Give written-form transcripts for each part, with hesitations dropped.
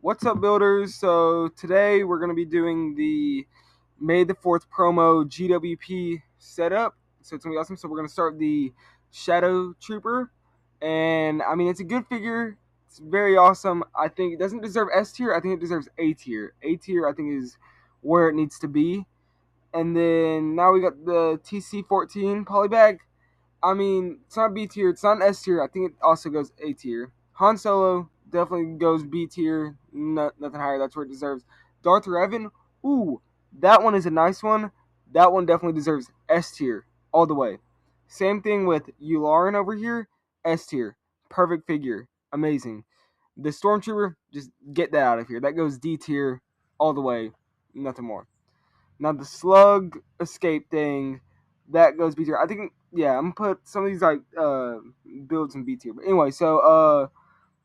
What's up, builders? So today we're going to be doing the May the 4th promo GWP setup. So it's going to be awesome. So we're going to start the Shadow Trooper. And I mean, it's a good figure. It's very awesome. I think it doesn't deserve S tier. I think it deserves A tier. A tier, I think, is where it needs to be. And then now we got the TC14 Polybag. I mean, it's not B tier, it's not an S tier. I think it also goes A tier. Han Solo definitely goes B tier, nothing higher. That's where it deserves. Darth Revan, ooh, that one is a nice one. That one definitely deserves S tier all the way. Same thing with Yularen over here, S tier, perfect figure, amazing. The Stormtrooper, just get that out of here. That goes D tier all the way, nothing more. Now the slug escape thing, that goes B tier. I think I'm gonna put some of these like builds in B tier. But anyway, so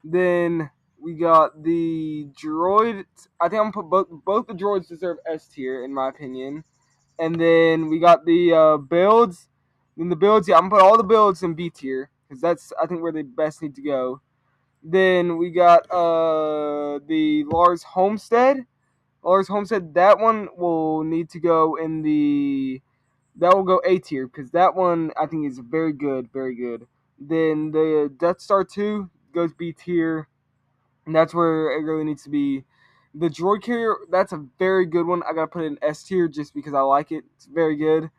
then we got the droid. I think I'm gonna put both the droids deserve S tier in my opinion. And then we got the builds. In the builds, I'm gonna put all the builds in B tier because that's I think where they best need to go. Then we got the Lars Homestead. Lars Homestead, that one will need to go in the. That will go A tier because that one I think is very good, very good. Then the Death Star 2 goes B tier, and that's where it really needs to be. The Droid Carrier, that's a very good one. I gotta put it in S tier just because I like it. It's very good.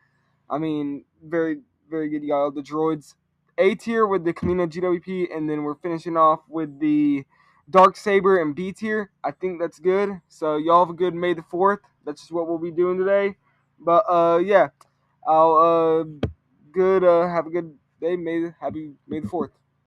I mean, very, very good. You got all the droids. A tier with the Kamino GWP, and then we're finishing off with the Dark Saber and B tier. I think that's good. So y'all have a good May the 4th. That's just what we'll be doing today. But yeah, I'll good have a good day. Happy May the 4th.